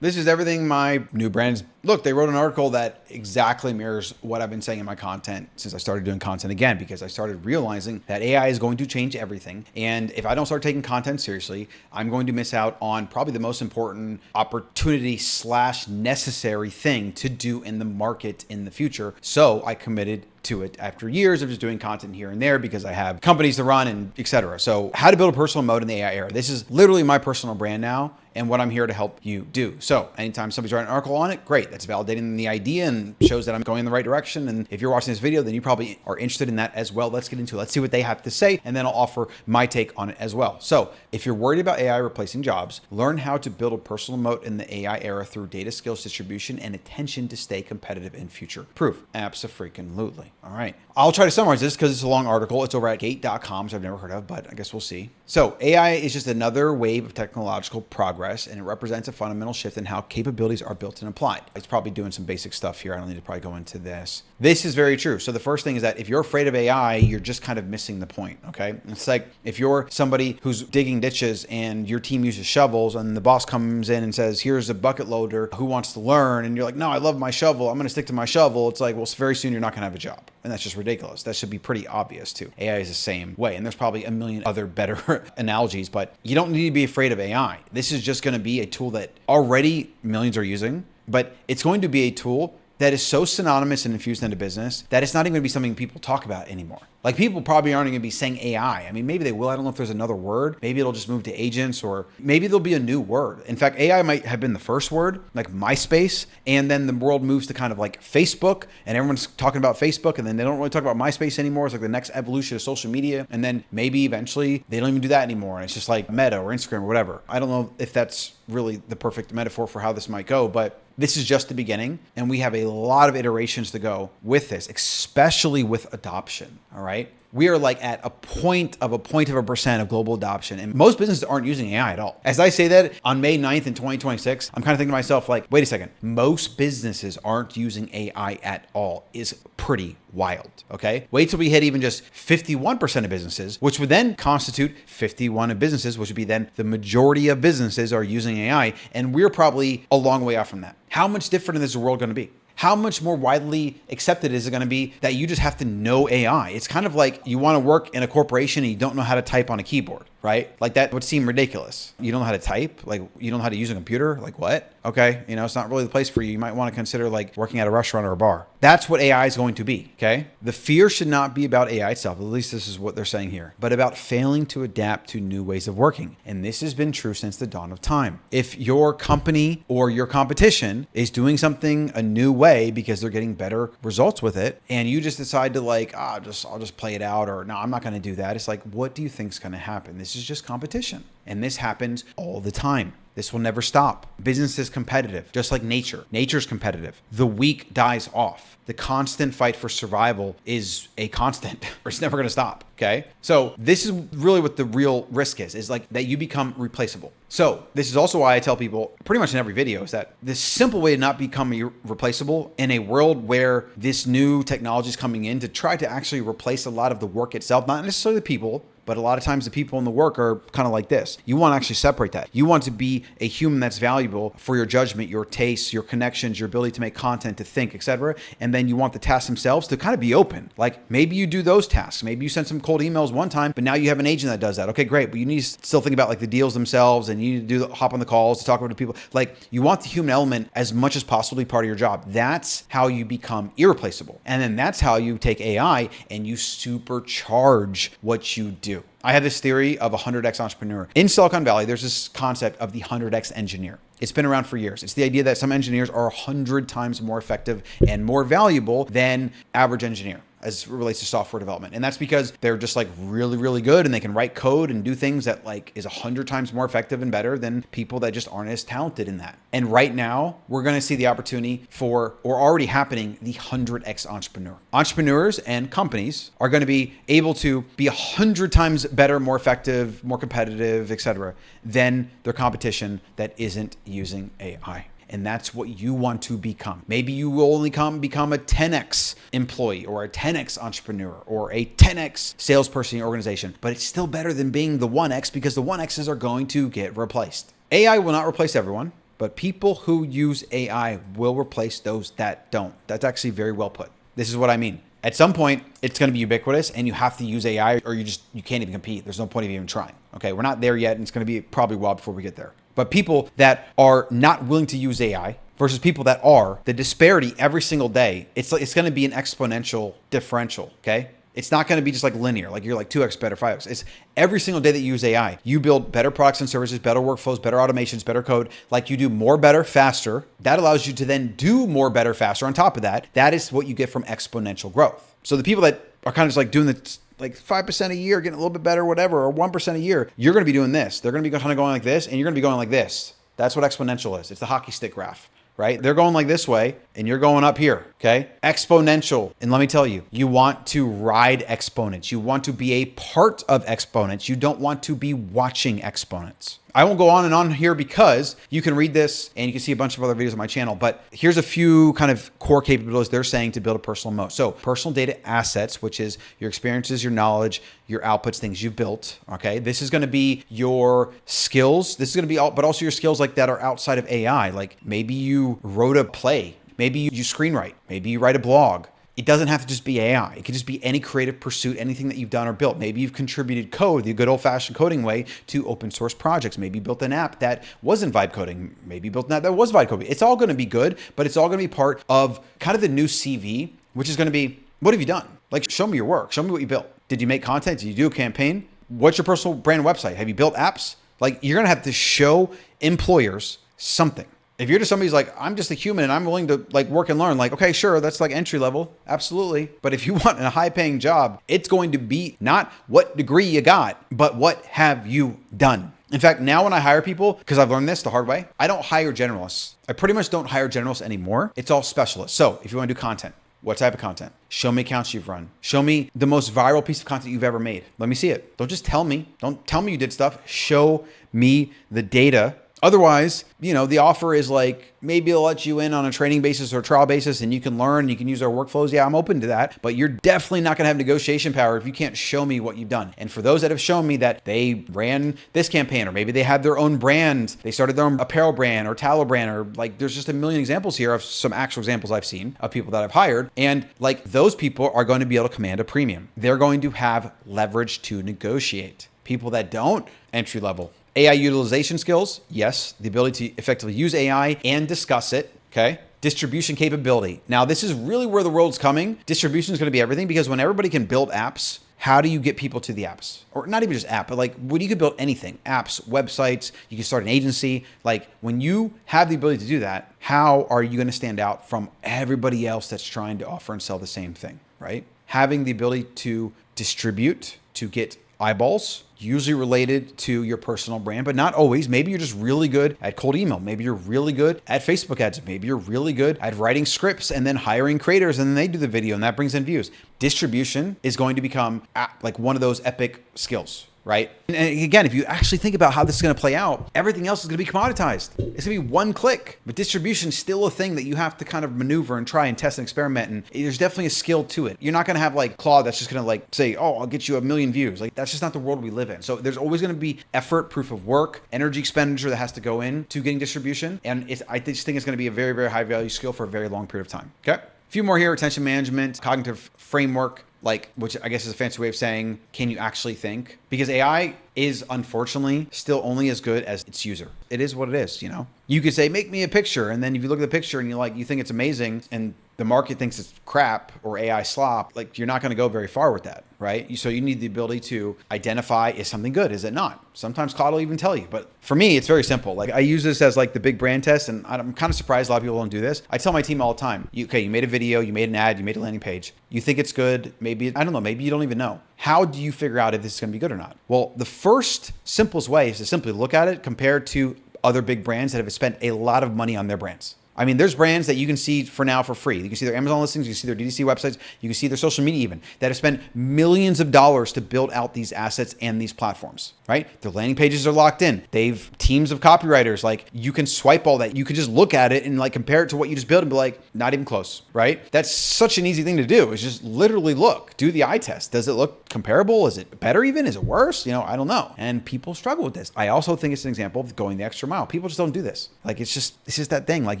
This is everything my new brands. Look, they wrote an article that exactly mirrors what I've been saying in my content since I started doing content again, because I started realizing that AI is going to change everything. And if I don't start taking content seriously, I'm going to miss out on probably the most important opportunity / necessary thing to do in the market in the future. So I committed to it after years of just doing content here and there because I have companies to run and etc. So how to build a personal mode in the AI era. This is literally my personal brand now and what I'm here to help you do. So anytime somebody's writing an article on it, great. That's validating the idea and shows that I'm going in the right direction. And if you're watching this video, then you probably are interested in that as well. Let's get into it. Let's see what they have to say. And then I'll offer my take on it as well. So if you're worried about AI replacing jobs, learn how to build a personal moat in the AI era through data skills distribution and attention to stay competitive and future proof. Abso-freaking-lutely. All right. I'll try to summarize this because it's a long article. It's over at gate.com, so I've never heard of, but I guess we'll see. So AI is just another wave of technological progress, and it represents a fundamental shift in how capabilities are built and applied. It's probably doing some basic stuff here. I don't need to probably go into this. This is very true. So the first thing is that if you're afraid of AI, you're just kind of missing the point, okay? It's like if you're somebody who's digging ditches and your team uses shovels and the boss comes in and says, here's a bucket loader who wants to learn, and you're like, no, I love my shovel. I'm going to stick to my shovel. It's like, well, very soon you're not going to have a job. And that's just ridiculous. That should be pretty obvious too. AI is the same way. And there's probably a million other better analogies, but you don't need to be afraid of AI. This is just going to be a tool that already millions are using, but it's going to be a tool that is so synonymous and infused into business that it's not even going to be something people talk about anymore. Like people probably aren't going to be saying AI. I mean, maybe they will. I don't know if there's another word. Maybe it'll just move to agents, or maybe there'll be a new word. In fact, AI might have been the first word, like MySpace, and then the world moves to kind of like Facebook, and everyone's talking about Facebook, and then they don't really talk about MySpace anymore. It's like the next evolution of social media, and then maybe eventually they don't even do that anymore, and it's just like Meta or Instagram or whatever. I don't know if that's really the perfect metaphor for how this might go, but this is just the beginning, and we have a lot of iterations to go with this, especially with adoption, all right? We are like at a point of a percent of global adoption, and most businesses aren't using AI at all. As I say that on May 9th in 2026, I'm kind of thinking to myself like, wait a second, most businesses aren't using AI at all is pretty wild, okay? Wait till we hit even just 51% of businesses, which would then constitute 51 of businesses, which would be then the majority of businesses are using AI, and we're probably a long way off from that. How much different is the world gonna be? How much more widely accepted is it going to be that you just have to know AI? It's kind of like you want to work in a corporation and you don't know how to type on a keyboard, right? Like that would seem ridiculous. You don't know how to type? Like you don't know how to use a computer? Like what? Okay, you know, it's not really the place for you. You might want to consider like working at a restaurant or a bar. That's what AI is going to be, okay? The fear should not be about AI itself, at least this is what they're saying here, but about failing to adapt to new ways of working. And this has been true since the dawn of time. If your company or your competition is doing something a new way because they're getting better results with it, and you just decide to like, I'll just play it out, or no, I'm not going to do that. It's like, what do you think is going to happen? This is just competition. And this happens all the time. This will never stop. Business is competitive, just like nature. Nature's competitive. The weak dies off. The constant fight for survival is a constant, or it's never going to stop, okay? So this is really what the real risk is like that you become replaceable. So this is also why I tell people pretty much in every video is that the simple way to not become replaceable in a world where this new technology is coming in to try to actually replace a lot of the work itself, not necessarily the people, but a lot of times the people in the work are kind of like this. You want to actually separate that. You want to be a human that's valuable for your judgment, your tastes, your connections, your ability to make content, to think, etc. And then you want the tasks themselves to kind of be open. Like maybe you do those tasks. Maybe you send some cold emails one time, but now you have an agent that does that. Okay, great. But you need to still think about like the deals themselves, and you need to hop on the calls to talk about the people. Like you want the human element as much as possibly part of your job. That's how you become irreplaceable. And then that's how you take AI and you supercharge what you do. I have this theory of a 100x entrepreneur. In Silicon Valley, there's this concept of the 100x engineer. It's been around for years. It's the idea that some engineers are 100 times more effective and more valuable than average engineer as it relates to software development. And that's because they're just like really, really good, and they can write code and do things that like is 100 times more effective and better than people that just aren't as talented in that. And right now we're going to see the opportunity for, or already happening, the 100x entrepreneur. Entrepreneurs and companies are going to be able to be 100 times better, more effective, more competitive, etc., than their competition that isn't using AI. And that's what you want to become. Maybe you will only become a 10x employee or a 10x entrepreneur or a 10x salesperson in your organization, but it's still better than being the 1x because the 1x's are going to get replaced. AI will not replace everyone. but people who use AI will replace those that don't. That's actually very well put. This is what I mean. At some point, it's going to be ubiquitous and you have to use AI or you can't even compete. There's no point of even trying. Okay, we're not there yet and it's going to be probably a while before we get there. But people that are not willing to use AI versus people that are, the disparity every single day, it's going to be an exponential differential, okay? It's not going to be just like linear, like you're like 2x better, 5x. It's every single day that you use AI, you build better products and services, better workflows, better automations, better code. Like you do more, better, faster. That allows you to then do more, better, faster on top of that. That is what you get from exponential growth. So the people that are kind of just like doing the like 5% a year, getting a little bit better, whatever, or 1% a year, you're going to be doing this. They're going to be kind of going like this and you're going to be going like this. That's what exponential is. It's the hockey stick graph. Right? They're going like this way and you're going up here. Okay. Exponential. And let me tell you, you want to ride exponents. You want to be a part of exponents. You don't want to be watching exponents. I won't go on and on here because you can read this and you can see a bunch of other videos on my channel, but here's a few kind of core capabilities they're saying to build a personal moat. So personal data assets, which is your experiences, your knowledge, your outputs, things you've built. Okay. This is going to be your skills. This is going to be all, but also your skills like that are outside of AI. Like maybe you wrote a play, maybe you screenwrite, maybe you write a blog. It doesn't have to just be AI. It could just be any creative pursuit, anything that you've done or built. Maybe you've contributed code the good old-fashioned coding way to open source projects. Maybe you built an app that wasn't vibe coding. Maybe you built an app that was vibe coding. It's all going to be good, but it's all going to be part of kind of the new CV, which is going to be, what have you done? Like, show me your work. Show me what you built. Did you make content? Did you do a campaign? What's your personal brand website? Have you built apps? Like, you're going to have to show employers something. If you're just somebody who's like, I'm just a human and I'm willing to like work and learn, like, okay, sure, that's like entry level. Absolutely. But if you want a high paying job, it's going to be not what degree you got, but what have you done? In fact, now when I hire people, because I've learned this the hard way, I don't hire generalists. I pretty much don't hire generalists anymore. It's all specialists. So if you want to do content, what type of content? Show me accounts you've run. Show me the most viral piece of content you've ever made. Let me see it. Don't just tell me. Don't tell me you did stuff. Show me the data. Otherwise, you know, the offer is like, maybe they'll let you in on a training basis or a trial basis and you can learn, you can use our workflows. Yeah, I'm open to that, but you're definitely not going to have negotiation power if you can't show me what you've done. And for those that have shown me that they ran this campaign, or maybe they had their own brand, they started their own apparel brand or tallow brand, or like, there's just a million examples here of some actual examples I've seen of people that I've hired. And like those people are going to be able to command a premium. They're going to have leverage to negotiate. People that don't, entry level. AI utilization skills, yes. The ability to effectively use AI and discuss it, okay? Distribution capability. Now, this is really where the world's coming. Distribution is going to be everything because when everybody can build apps, how do you get people to the apps? Or not even just app, but like when you can build anything, apps, websites, you can start an agency. Like when you have the ability to do that, how are you going to stand out from everybody else that's trying to offer and sell the same thing, right? Having the ability to distribute, to get eyeballs, usually related to your personal brand, but not always. Maybe you're just really good at cold email. Maybe you're really good at Facebook ads. Maybe you're really good at writing scripts and then hiring creators and then they do the video and that brings in views. Distribution is going to become like one of those epic skills, right? And again, if you actually think about how this is going to play out, everything else is going to be commoditized. It's going to be one click, but distribution is still a thing that you have to kind of maneuver and try and test and experiment. And there's definitely a skill to it. You're not going to have like Claude that's just going to like say, oh, I'll get you 1 million views. Like that's just not the world we live in. So there's always going to be effort, proof of work, energy expenditure that has to go in to getting distribution. And I just think it's going to be a very, very high value skill for a very long period of time. Okay. A few more here: attention management, cognitive framework, like, which I guess is a fancy way of saying, can you actually think? Because AI is unfortunately still only as good as its user. It is what it is, you know? You could say, make me a picture. And then if you look at the picture and you think it's amazing and the market thinks it's crap or AI slop, like you're not going to go very far with that, right? So you need the ability to identify, is something good? Is it not? Sometimes Claude will even tell you. But for me, it's very simple. Like I use this as like the big brand test. And I'm kind of surprised a lot of people don't do this. I tell my team all the time, you made a video, you made an ad, you made a landing page. You think it's good. Maybe, I don't know, maybe you don't even know. How do you figure out if this is going to be good or not? Well, the first simplest way is to simply look at it compared to other big brands that have spent a lot of money on their brands. I mean, there's brands that you can see for now for free. You can see their Amazon listings, you can see their DTC websites, you can see their social media even, that have spent millions of dollars to build out these assets and these platforms, right? Their landing pages are locked in. They've teams of copywriters. Like, you can swipe all that. You can just look at it and like compare it to what you just built and be like, not even close, right? That's such an easy thing to do. Is just literally look, do the eye test. Does it look comparable? Is it better even? Is it worse? I don't know. And people struggle with this. I also think it's an example of going the extra mile. People just don't do this. Like, it's just that thing. Like,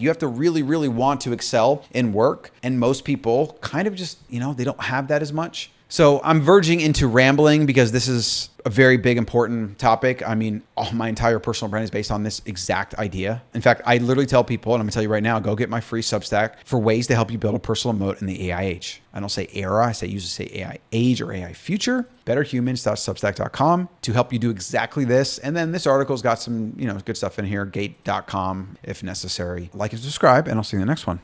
you have to really, really want to excel in work. And most people kind of just, they don't have that as much. So I'm verging into rambling because this is a very big, important topic. I mean, my entire personal brand is based on this exact idea. In fact, I literally tell people, and I'm gonna tell you right now, go get my free Substack for ways to help you build a personal moat in the AI age. I don't say era, I usually say AI age or AI future. Betterhumans.substack.com to help you do exactly this. And then this article's got some, good stuff in here, gate.com if necessary. Like and subscribe, and I'll see you in the next one.